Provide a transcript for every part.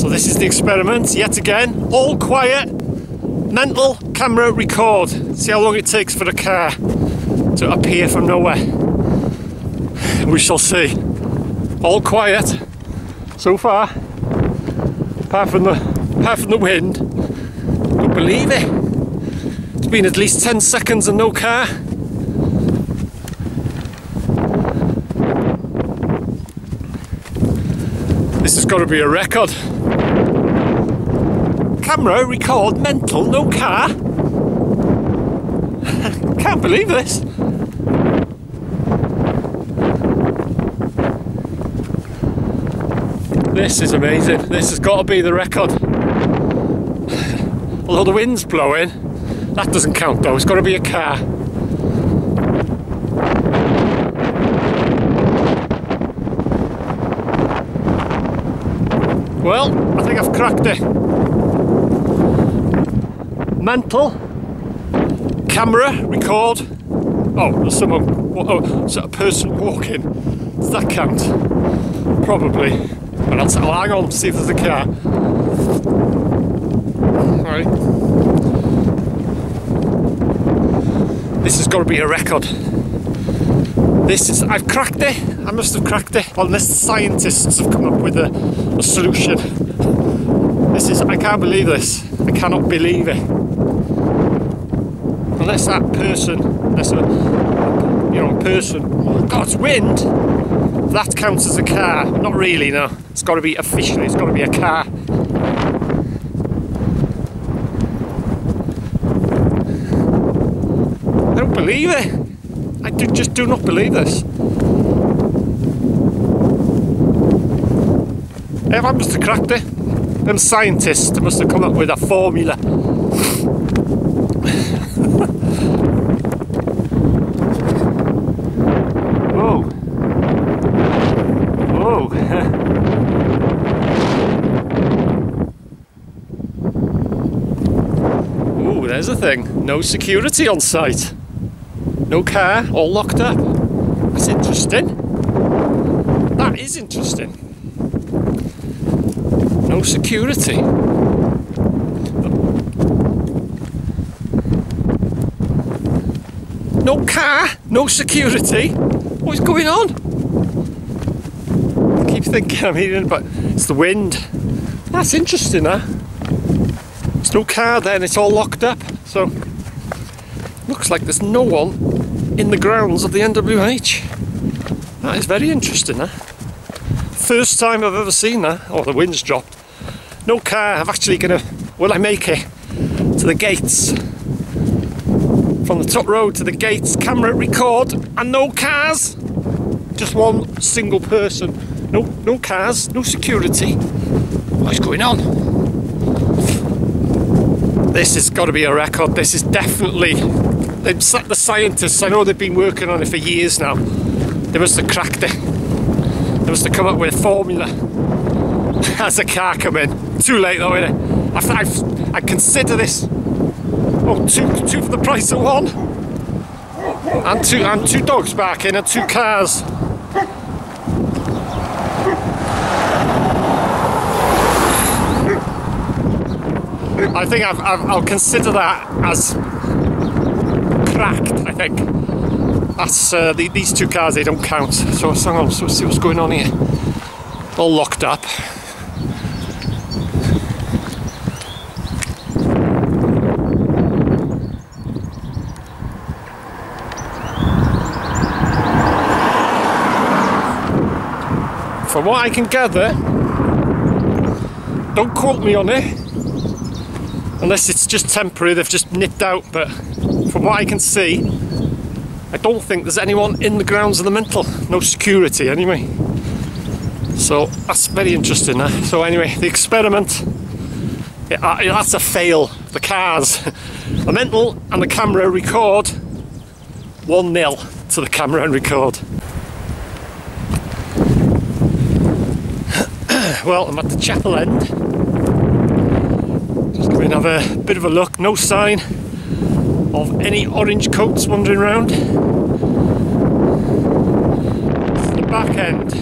So this is the experiment, yet again, all quiet, mental, camera, record. See how long it takes for a car to appear from nowhere. We shall see. All quiet so far, apart from the wind. Don't believe it. It's been at least 10 seconds and no car. This has got to be a record. Camera, record, mental, no car. Can't believe this. This is amazing. This has got to be the record. Although the wind's blowing, that doesn't count though. It's got to be a car. Well, I think I've cracked it. Mental, camera, record. Oh, there's someone. Oh, is that a person walking? Does that count? Probably. But I'll hang on, see if there's a car. Alright. This has got to be a record. I've cracked it. I must have cracked it. Well, unless the scientists have come up with a solution. I can't believe this. I cannot believe it. Unless that person, oh God, it's wind. That counts as a car. Not really, no. It's got to be officially, it's got to be a car. I don't believe it. I just do not believe this. I must have cracked it. Them scientists must have come up with a formula. Whoa. Whoa. Ooh, there's a thing. No security on site. No car, all locked up. That's interesting. That is interesting. No security. No car, no security. What is going on? I keep thinking I'm hearing, but it's the wind. That's interesting, huh? There's no car then, it's all locked up. So, looks like there's no one in the grounds of the NWH. That is very interesting, huh? First time I've ever seen that. Oh, the wind's dropped. No car. I'm actually will I make it to the gates? From the top road to the gates, camera, record, and no cars. Just one single person. No cars, no security. What is going on? This has got to be a record. This is definitely... The scientists, I know they've been working on it for years now. They must have cracked it. They must have come up with a formula. As a car come in. Too late though, innit? I consider this. Oh, two for the price of one. And two dogs barking and two cars. I think I'll consider that as cracked. I think that's these two cars, they don't count. So hang on, so see what's going on here. All locked up. From what I can gather, don't quote me on it, unless it's just temporary, they've just nipped out, but from what I can see, I don't think there's anyone in the grounds of the Mental. No security anyway. So that's very interesting. So anyway, the experiment, that's a fail. The cars, the Mental and the camera record 1-0 to the camera and record. Well, I'm at the chapel end. Just going to have a bit of a look. No sign of any orange coats wandering around. This is the back end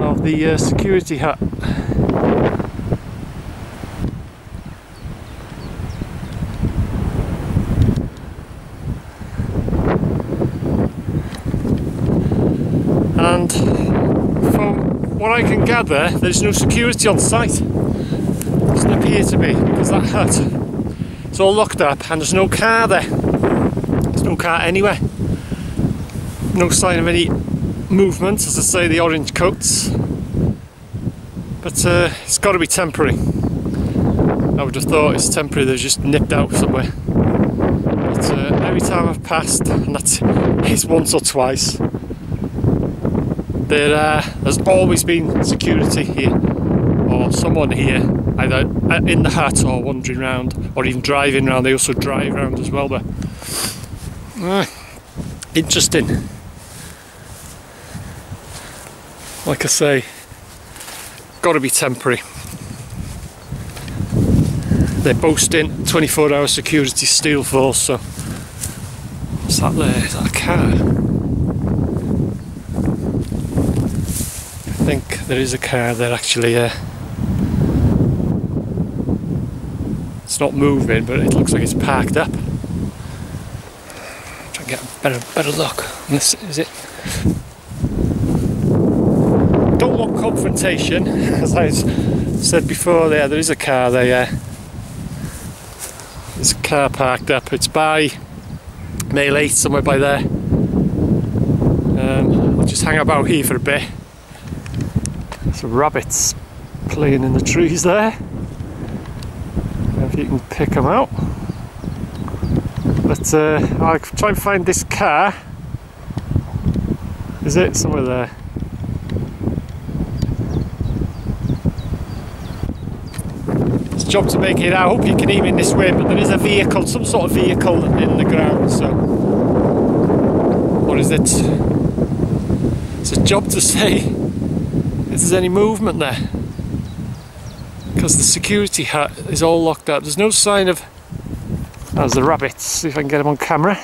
of the security hut. And from what I can gather, there's no security on site. Doesn't appear to be, because that hut, it's all locked up and there's no car there. There's no car anywhere. No sign of any movement, as I say, the orange coats. But it's got to be temporary. I would have thought it's temporary, they've just nipped out somewhere. But every time I've passed, and it's once or twice, there's always been security here, or someone here, either in the hut or wandering around, or even driving around. They also drive around as well there. Interesting. Like I say, got to be temporary. They're boasting 24-hour security steel force, so what's that there? Is that a car? I think there is a car there actually. It's not moving, but it looks like it's parked up. Try and get a better look. This is it. Don't want confrontation, as I said before. There is a car there. There's a car parked up. It's by Mail 8, somewhere by there. I'll just hang about here for a bit. Some rabbits playing in the trees there. If you can pick them out. But I'll try and find this car. Is it somewhere there? It's a job to make it out. I hope you can aim in this way, but there is a vehicle, some sort of vehicle in the ground, so what is it? It's a job to say if there's any movement there, because the security hut is all locked up. There's no sign of... There's the rabbits, see if I can get them on camera.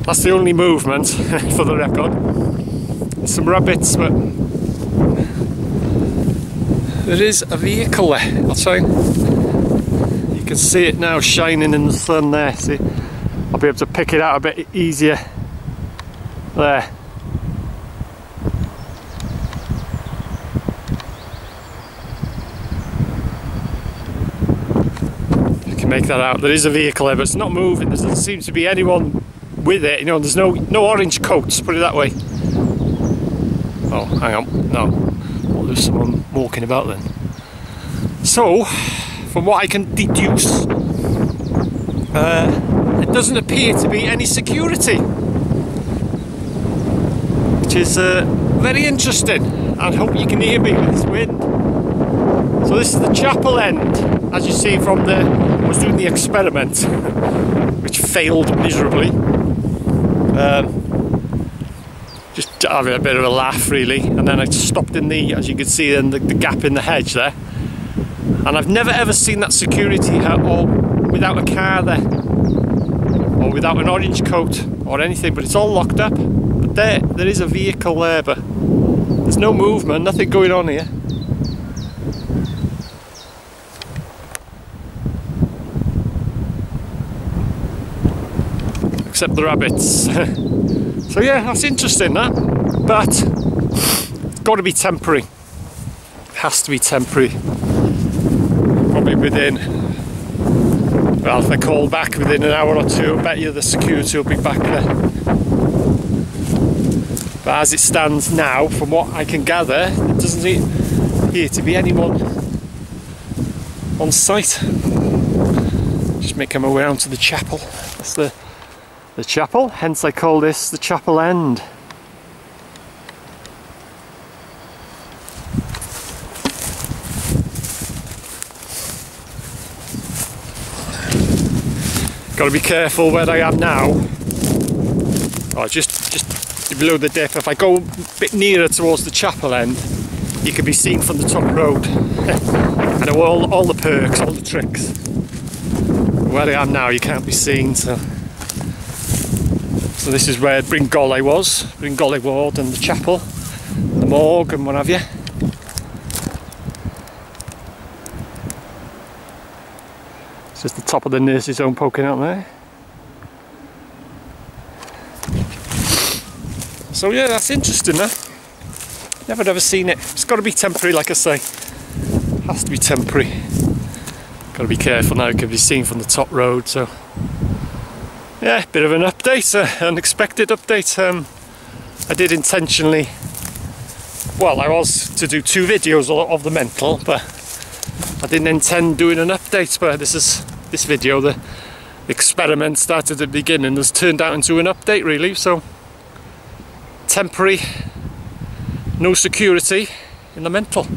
That's the only movement, for the record. There's some rabbits, but there is a vehicle there. I'll try and... You can see it now shining in the sun there, see? I'll be able to pick it out a bit easier. There. You can make that out. There is a vehicle there, but it's not moving. There doesn't seem to be anyone with it. You know, there's no orange coats, put it that way. Oh, hang on. No. Well, there's someone walking about then. So, from what I can deduce, it doesn't appear to be any security, which is very interesting. I hope you can hear me with this wind. So this is the chapel end, as you see from I was doing the experiment, which failed miserably. Just having a bit of a laugh really, and then I stopped in as you can see in the gap in the hedge there. And I've never ever seen that security hut or without a car there, or without an orange coat or anything, but it's all locked up. But there is a vehicle there, but there's no movement, nothing going on here. Except the rabbits. So yeah, that's interesting that, but it's got to be temporary. It has to be temporary. Probably within, well, if I call back within an hour or two, I bet you the security will be back there. But as it stands now, from what I can gather, there doesn't appear to be anyone on site. Just making my way down to the chapel. That's the chapel, hence I call this the chapel end. Got to be careful where I am now. Oh, just below the dip. If I go a bit nearer towards the chapel end, you can be seen from the top road. And all the perks, all the tricks. Where I am now, you can't be seen. So this is where Bringolly was, Bringolly Ward, and the chapel, the morgue, and what have you. It's just the top of the nurse's home poking out there. So yeah, that's interesting, huh? Never ever seen it. It's got to be temporary, like I say. Has to be temporary. Got to be careful now, it can be seen from the top road. So yeah, bit of an update, unexpected update. I did intentionally, well, I was to do 2 videos of the mental, but I didn't intend doing an update. But this video, the experiment started at the beginning, has turned out into an update really. So temporary, no security in the mental.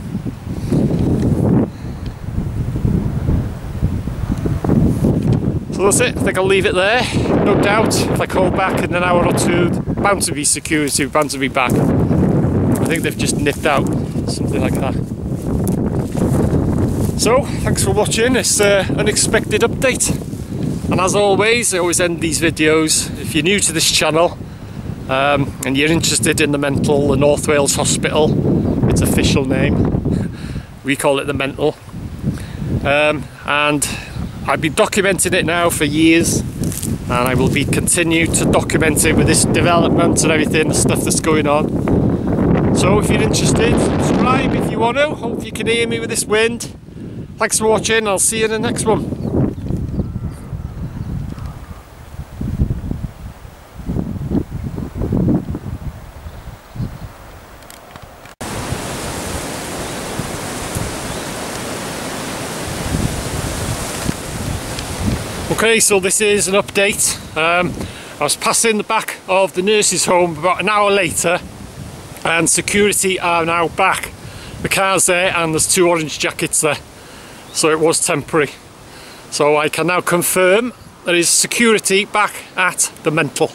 So that's it. I think I'll leave it there. No doubt if I call back in an hour or two, bound to be security, bound to be back. I think they've just nipped out, something like that. So thanks for watching this unexpected update. And as always, I always end these videos, if you're new to this channel and you're interested in the mental, the North Wales Hospital, its official name, we call it the mental, and I've been documenting it now for years, and I will be continue to document it with this development and everything, the stuff that's going on. So if you're interested, subscribe if you want to. Hope you can hear me with this wind. Thanks for watching, I'll see you in the next one. Okay, so this is an update. I was passing the back of the nurse's home about an hour later, and security are now back. The car's there and there's 2 orange jackets there, so it was temporary. So I can now confirm there is security back at the mental.